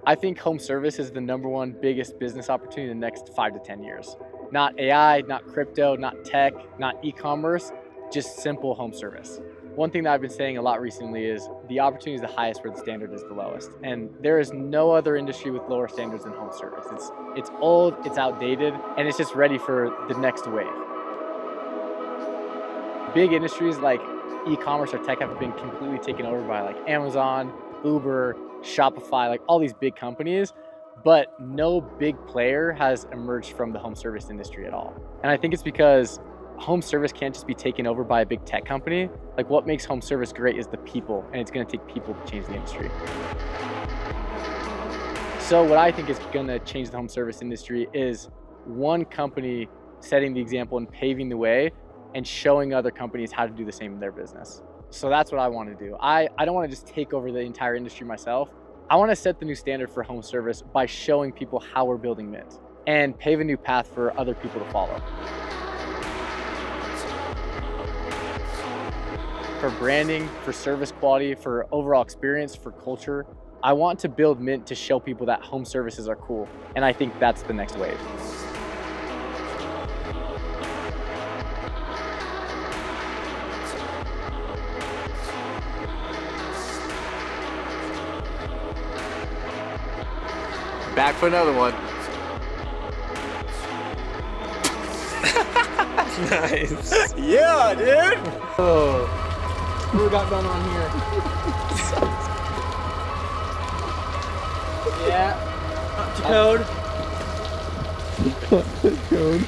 I think home service is the #1 biggest business opportunity in the next 5 to 10 years. Not AI, not crypto, not tech, not e-commerce, just simple home service. One thing that I've been saying a lot recently is the opportunity is the highest where the standard is the lowest. And there is no other industry with lower standards than home service. It's old, it's outdated, and it's just ready for the next wave. Big industries like e-commerce or tech have been completely taken over by like Amazon, Uber, Shopify, like all these big companies, but no big player has emerged from the home service industry at all. And I think it's because home service can't just be taken over by a big tech company. Like what makes home service great is the people, and it's gonna take people to change the industry. So what I think is gonna change the home service industry is one company setting the example and paving the way and showing other companies how to do the same in their business. So that's what I want to do. I don't want to just take over the entire industry myself. I want to set the new standard for home service by showing people how we're building Mint and pave a new path for other people to follow. For branding, for service quality, for overall experience, for culture, I want to build Mint to show people that home services are cool. And I think that's the next wave. Back for another one. Nice. Yeah, dude. Oh, what we got going on here? Yeah. Up to code. Code.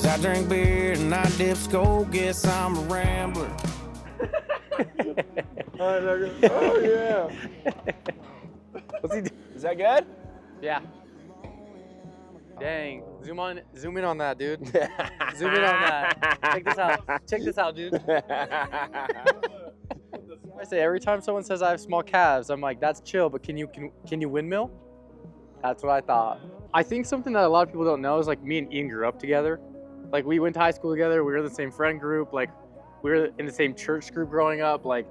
I drink beer and I dip skull, guess I'm a rambler. Oh yeah. What's he doing? Is that good? Yeah. Dang. Zoom in on that, dude. Zoom in on that. Check this out. Check this out, dude. I say every time someone says I have small calves, I'm like, that's chill, but can you windmill? That's what I thought. I think something that a lot of people don't know is like me and Ian grew up together. Like we went to high school together, we were in the same friend group, like we were in the same church group growing up. Like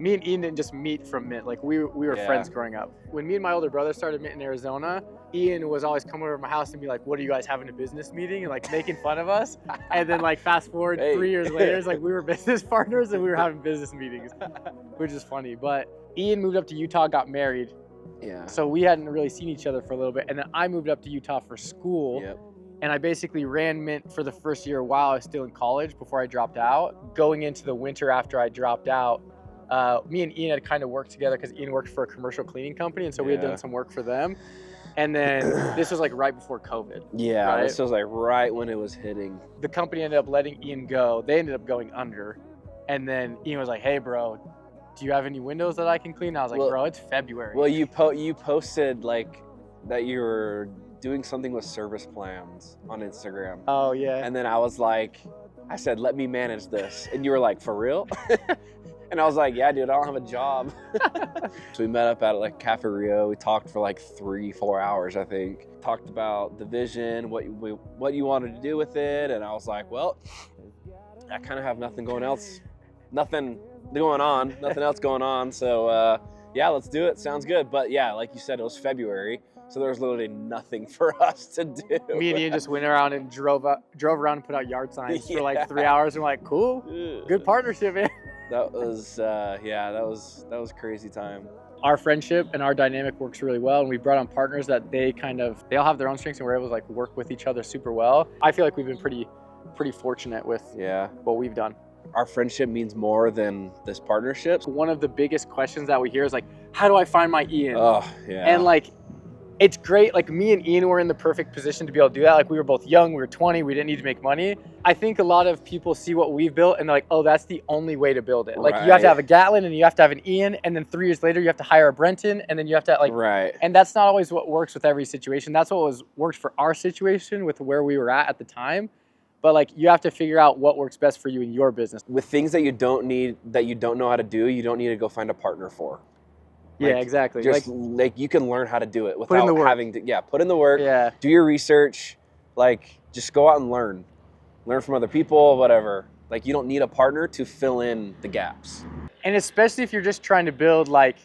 me and Ian didn't just meet from Mint, like we were friends growing up. When me and my older brother started Mint in Arizona, Ian was always coming over to my house and be like, what are you guys having a business meeting? And like making fun of us. And then like fast forward 3 years later, it's like we were business partners and we were having business meetings, which is funny. But Ian moved up to Utah, got married. Yeah. So we hadn't really seen each other for a little bit. And then I moved up to Utah for school. Yep. And I basically ran Mint for the first year while I was still in college before I dropped out. Going into the winter after I dropped out, me and Ian had kind of worked together because Ian worked for a commercial cleaning company. And so we had done some work for them. And then this was like right before COVID. Yeah, right? This was like right when it was hitting. The company ended up letting Ian go. They ended up going under. And then Ian was like, hey, bro, do you have any windows that I can clean? And I was like, bro, it's February. Well, you posted like that you were doing something with service plans on Instagram. Oh, yeah. And then I said, let me manage this. And you were like, for real? And I was like, yeah, dude, I don't have a job. So we met up at like Cafe Rio. We talked for like 3-4 hours, I think. Talked about the vision, what you wanted to do with it. And I was like, well, I kind of have nothing else going on. So yeah, let's do it. Sounds good. But yeah, like you said, it was February. So there was literally nothing for us to do. Me and Ian just went around and drove around and put out yard signs for like 3 hours. And we're like, cool, good partnership, man. That was, that was crazy time. Our friendship and our dynamic works really well. And we brought on partners that they all have their own strengths and we're able to like work with each other super well. I feel like we've been pretty fortunate with what we've done. Our friendship means more than this partnership. One of the biggest questions that we hear is like, how do I find my Ian? Oh, yeah. And like, it's great. Like me and Ian were in the perfect position to be able to do that. Like we were both young, we were 20, we didn't need to make money. I think a lot of people see what we've built and they're like, oh, that's the only way to build it. Like you have to have a Gatlin and you have to have an Ian, and then 3 years later you have to hire a Brenton, and then you have to like, and that's not always what works with every situation. That's what worked for our situation with where we were at the time. But like you have to figure out what works best for you in your business. With things that you don't know how to do, you don't need to go find a partner for. Yeah, exactly. Just like you can learn how to do it Put in the without work. having to, put in the work, Yeah. do your research, like just go out and learn from other people, whatever. Like you don't need a partner to fill in the gaps. And especially if you're just trying to build like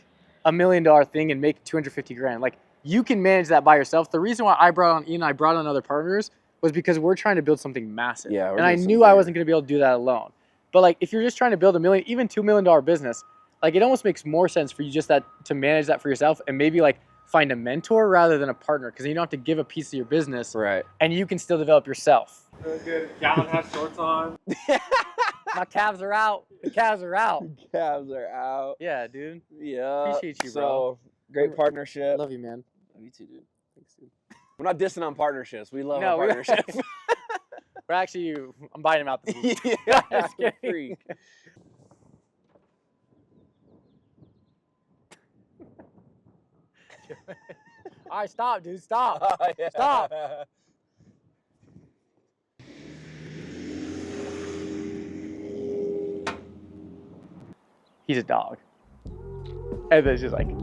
$1 million thing and make 250 grand, like you can manage that by yourself. The reason why I brought on Ian, I brought on other partners was because we're trying to build something massive. Yeah, and I knew I wasn't going to be able to do that alone. But like if you're just trying to build $1 million, even $2 million business, like it almost makes more sense for you just to manage that for yourself and maybe like find a mentor rather than a partner, because you don't have to give a piece of your business, right? And you can still develop yourself. Really good. Gatlin has shorts on. My calves are out. The calves are out. Calves are out. Yeah, dude. Yeah. Appreciate you, bro. So great partnership. Love you, man. Love you too, dude. Thanks, dude. We're not dissing on partnerships. We love No, our partnership. We're actually, I'm buying him out this week. Yeah, Just kidding. freak. All right, stop, dude. Stop. Oh, yeah. Stop. He's a dog. And then it's just like, you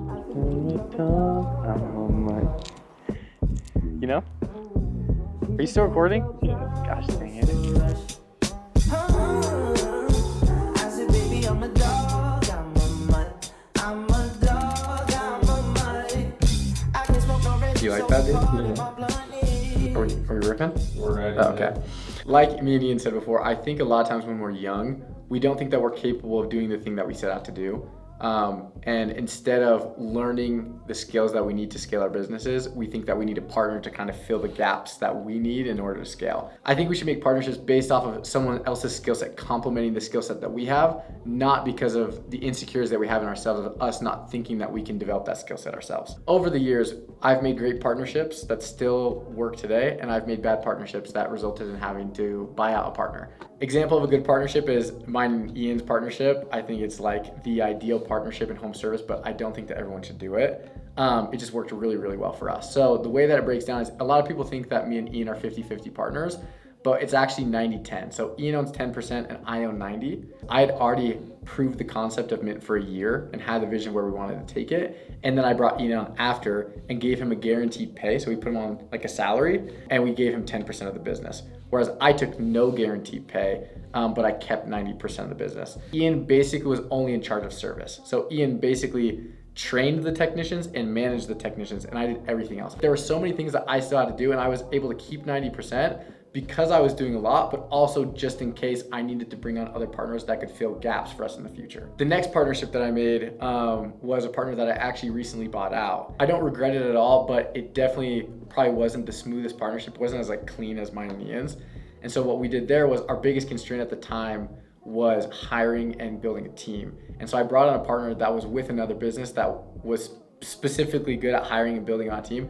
know? Are you still recording? Yeah. Gosh dang it. I said, baby, I'm a dog, I'm a mutt. I'm a dog, I'm a mutt. I can smoke no red. Do you like that, dude? Are we ripping? We're ready. Oh, okay. Like me and Ian said before, I think a lot of times when we're young, we don't think that we're capable of doing the thing that we set out to do. And instead of learning the skills that we need to scale our businesses, we think that we need a partner to kind of fill the gaps that we need in order to scale. I think we should make partnerships based off of someone else's skill set complementing the skill set that we have, not because of the insecurities that we have in ourselves, of us not thinking that we can develop that skill set ourselves. Over the years, I've made great partnerships that still work today, and I've made bad partnerships that resulted in having to buy out a partner. Example of a good partnership is mine and Ian's partnership. I think it's like the ideal partnership in home service, but I don't think that everyone should do it. It just worked really, really well for us. So the way that it breaks down is a lot of people think that me and Ian are 50-50 partners, but it's actually 90-10. So Ian owns 10% and I own 90. I had already proved the concept of Mint for a year and had the vision where we wanted to take it. And then I brought Ian on after and gave him a guaranteed pay. So we put him on like a salary and we gave him 10% of the business. Whereas I took no guaranteed pay, but I kept 90% of the business. Ian basically was only in charge of service. So Ian basically trained the technicians and managed the technicians, and I did everything else. There were so many things that I still had to do, and I was able to keep 90% because I was doing a lot, but also just in case I needed to bring on other partners that could fill gaps for us in the future. The next partnership that I made was a partner that I actually recently bought out. I don't regret it at all, but it definitely probably wasn't the smoothest partnership. It wasn't as like clean as mine and Ian's. And so what we did there was our biggest constraint at the time was hiring and building a team. And so I brought on a partner that was with another business that was specifically good at hiring and building on a team.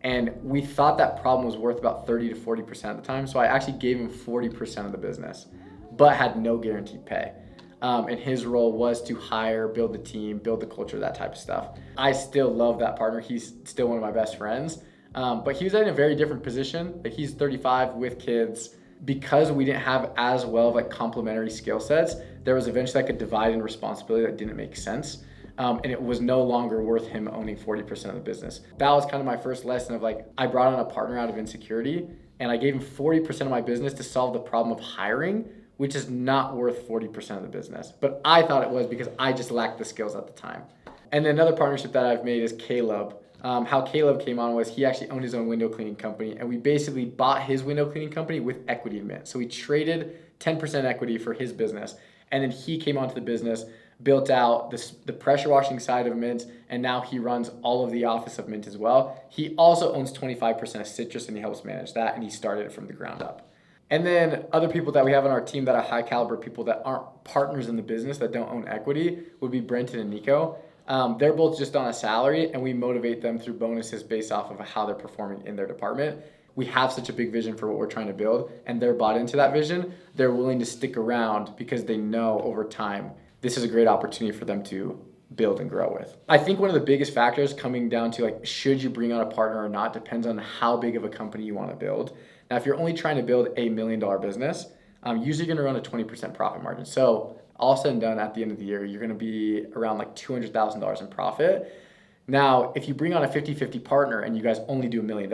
And we thought that problem was worth about 30 to 40% of the time. So I actually gave him 40% of the business, but had no guaranteed pay. And his role was to hire, build the team, build the culture, that type of stuff. I still love that partner. He's still one of my best friends. But he was in a very different position. Like he's 35 with kids. Because we didn't have as well of like complementary skill sets, there was eventually like a divide in responsibility that didn't make sense. And it was no longer worth him owning 40% of the business. That was kind of my first lesson of like, I brought on a partner out of insecurity and I gave him 40% of my business to solve the problem of hiring, which is not worth 40% of the business. But I thought it was because I just lacked the skills at the time. And then another partnership that I've made is Caleb. How Caleb came on was he actually owned his own window cleaning company, and we basically bought his window cleaning company with equity in Mint. So we traded 10% equity for his business, and then he came onto the business, built out the pressure washing side of Mint, and now he runs all of the office of Mint as well. He also owns 25% of Citrus, and he helps manage that, and he started it from the ground up. And then other people that we have on our team that are high caliber people that aren't partners in the business, that don't own equity, would be Brenton and Nico. They're both just on a salary, and we motivate them through bonuses based off of how they're performing in their department. We have such a big vision for what we're trying to build, and they're bought into that vision. They're willing to stick around because they know over time this is a great opportunity for them to build and grow with. I think one of the biggest factors coming down to like, should you bring on a partner or not, depends on how big of a company you want to build. Now, if you're only trying to build $1 million business, usually you're going to run a 20% profit margin. So all said and done, at the end of the year, you're going to be around like $200,000 in profit. Now, if you bring on a 50-50 partner and you guys only do $1 million,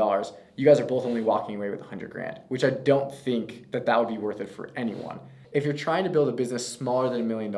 you guys are both only walking away with 100 grand, which I don't think that would be worth it for anyone. If you're trying to build a business smaller than $1 million,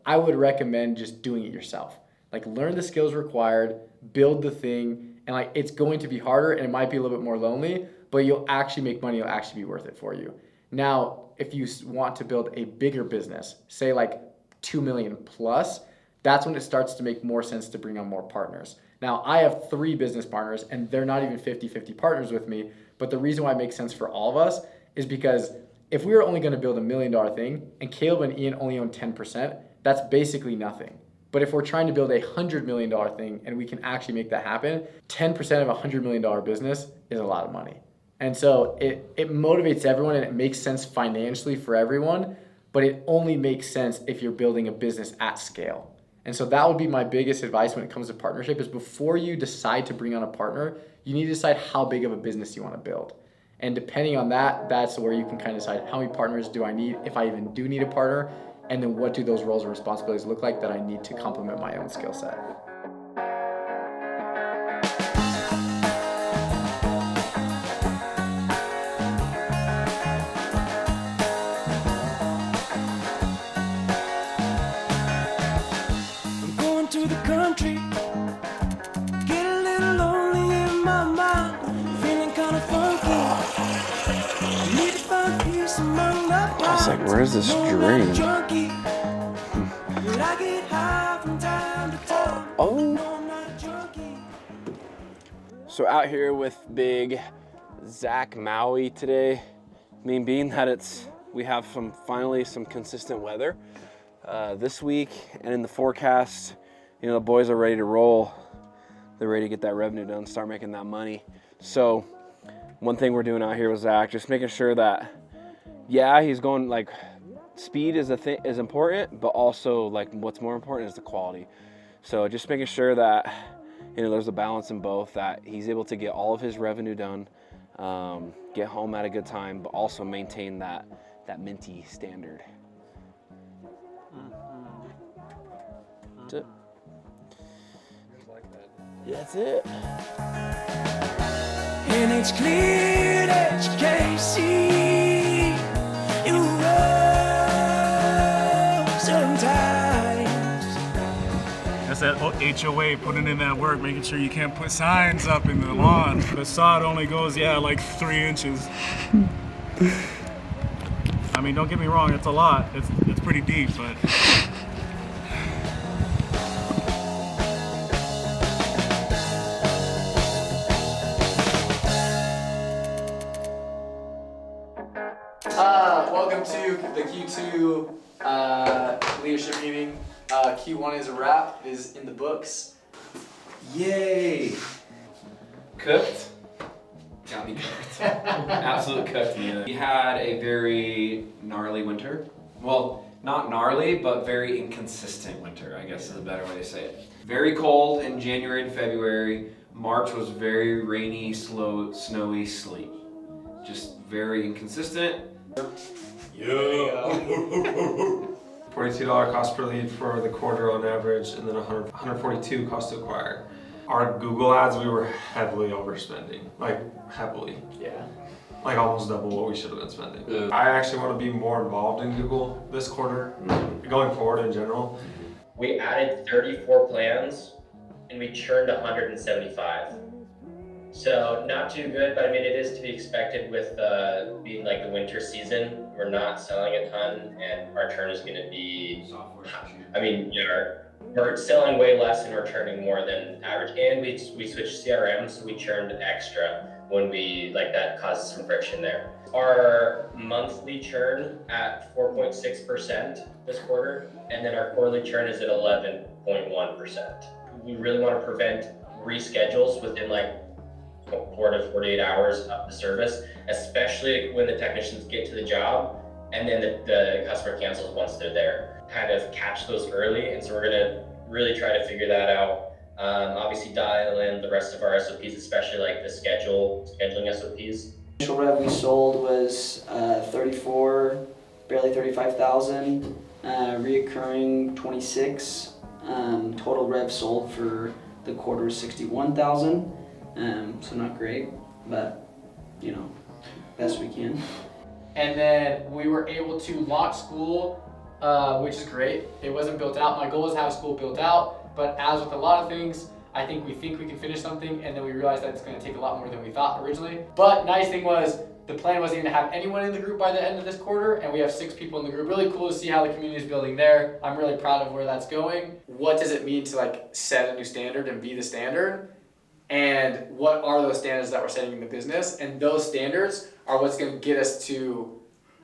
I would recommend just doing it yourself. Like, learn the skills required, build the thing, and like, it's going to be harder and it might be a little bit more lonely, but you'll actually make money, it'll actually be worth it for you. Now, if you want to build a bigger business, say like 2 million plus, that's when it starts to make more sense to bring on more partners. Now, I have 3 business partners and they're not even 50-50 partners with me, but the reason why it makes sense for all of us is because if we were only gonna build $1 million thing and Caleb and Ian only own 10%, that's basically nothing. But if we're trying to build a $100 million thing and we can actually make that happen, 10% of a $100 million business is a lot of money. And so it motivates everyone and it makes sense financially for everyone, but it only makes sense if you're building a business at scale. And so that would be my biggest advice when it comes to partnership is before you decide to bring on a partner, you need to decide how big of a business you want to build. And depending on that, that's where you can kind of decide how many partners do I need, if I even do need a partner, and then what do those roles and responsibilities look like that I need to complement my own skill set. I'm going to the country, get a little lonely in my mind, feeling kind of funky. Need to find peace among the I was like, where's this drain? Oh. So out here with big Zach Maui today. I mean, being that we have finally some consistent weather this week, and in the forecast, the boys are ready to roll. They're ready to get that revenue done, start making that money. So one thing we're doing out here with Zach, just making sure that, yeah, he's going like speed is important, but also like what's more important is the quality. So just making sure that there's a balance in both, that he's able to get all of his revenue done, get home at a good time, but also maintain that minty standard. That's it. That's it. And it's clear that you can't see you roll sometimes. That's that HOA, putting in that work, making sure you can't put signs up in the lawn. The sod only goes, like 3 inches. I mean, don't get me wrong, it's a lot. It's pretty deep, but... Welcome to the Q2 leadership meeting. Q1 is a wrap. It is in the books. Yay! Cooked? Got me cooked. Absolute cooked me. We had a very gnarly winter. Well, not gnarly, but very inconsistent winter, I guess is a better way to say it. Very cold in January and February. March was very rainy, slow, snowy, sleet. Just very inconsistent. Yeah. $42 cost per lead for the quarter on average, and then $142 cost to acquire. Our Google ads, we were heavily overspending, like heavily. Yeah. Like almost double what we should have been spending. I actually want to be more involved in Google this quarter, going forward in general. We added 34 plans and we churned 175. So not too good, but I mean, it is to be expected with being like the winter season. We're not selling a ton and our churn is gonna be, I mean, we're selling way less and we're churning more than average. And we switched CRM, so we churned extra when that caused some friction there. Our monthly churn at 4.6% this quarter, and then our quarterly churn is at 11.1%. We really want to prevent reschedules within 4 to 48 hours of the service, especially when the technicians get to the job and then the customer cancels once they're there. Kind of catch those early, and so we're gonna really try to figure that out. Obviously dial in the rest of our SOPs, especially like the scheduling SOPs. Initial rev we sold was 34, barely 35,000, reoccurring 26. Total rev sold for the quarter was 61,000. So not great, but you know, best we can. And then we were able to launch school, which is great. It wasn't built out. My goal is to have school built out, but as with a lot of things, I think we can finish something, and then we realized that it's going to take a lot more than we thought originally. But nice thing was, the plan wasn't even to have anyone in the group by the end of this quarter, and we have 6 people in the group. Really cool to see how the community is building there. I'm really proud of where that's going. What does it mean to like set a new standard and be the standard? And what are those standards that we're setting in the business? And those standards are what's going to get us to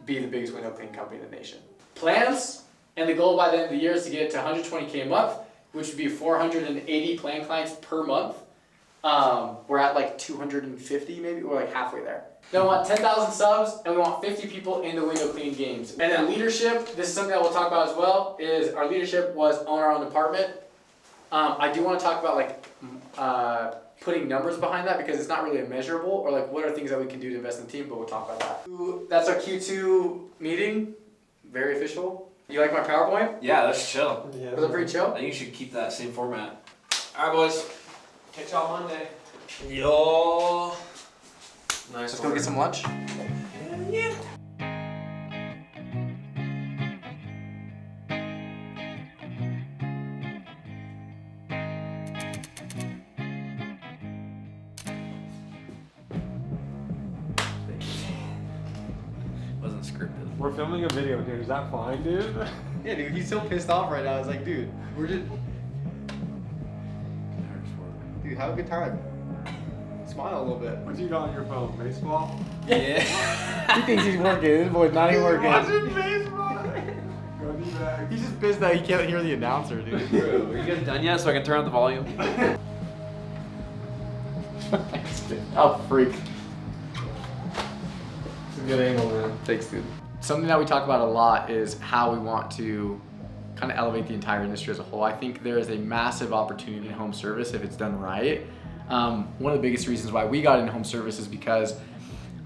be the biggest window cleaning company in the nation. Plans, and the goal by the end of the year is to get it to 120K a month, which would be 480 plan clients per month. We're at like 250 maybe, we're like halfway there. Then we want 10,000 subs, and we want 50 people in the window cleaning games. And then leadership, this is something that we'll talk about as well, is our leadership was own our own department. I do want to talk about like putting numbers behind that, because it's not really measurable, or like what are things that we can do to invest in the team, but we'll talk about that. That's our Q2 meeting, very official. You like my PowerPoint? Yeah, that's chill. Yeah. Was it pretty chill? I think you should keep that same format. All right, boys. Catch y'all Monday. Yo. Nice. Let's go get some lunch. Wasn't scripted. We're filming a video, dude. Is that fine, dude? Yeah, dude, he's so pissed off right now. I was like, dude, we're just... Dude, have a good time. Smile a little bit. What you got on your phone? Baseball? Yeah. He thinks he's working. This boy's not even working. Watching baseball. Go be back. He's just pissed that he can't hear the announcer, dude. Bro, are you guys done yet so I can turn up the volume? Oh, freak. It's a good angle, man. Thanks, dude. Something that we talk about a lot is how we want to kind of elevate the entire industry as a whole. I think there is a massive opportunity in home service if it's done right. One of the biggest reasons why we got into home service is because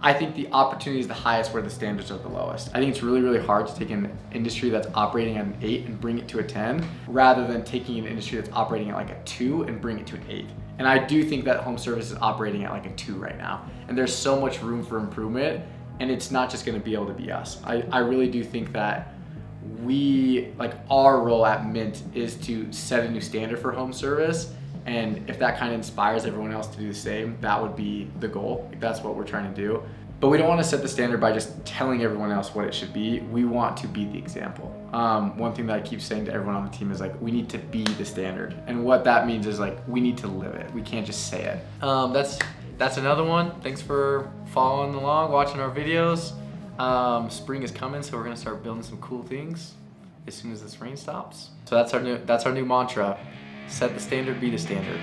I think the opportunity is the highest where the standards are the lowest. I think it's really, really hard to take an industry that's operating at an 8 and bring it to a 10, rather than taking an industry that's operating at like a 2 and bring it to an 8. And I do think that home service is operating at like a 2 right now. And there's so much room for improvement, and it's not just gonna be able to be us. I really do think that our role at Mint is to set a new standard for home service. And if that kind of inspires everyone else to do the same, that would be the goal. Like, that's what we're trying to do. But we don't want to set the standard by just telling everyone else what it should be. We want to be the example. One thing that I keep saying to everyone on the team is like, we need to be the standard. And what that means is like, we need to live it. We can't just say it. That's another one. Thanks for following along, watching our videos. Spring is coming, so we're gonna start building some cool things as soon as this rain stops. So that's our new mantra. Set the standard, be the standard.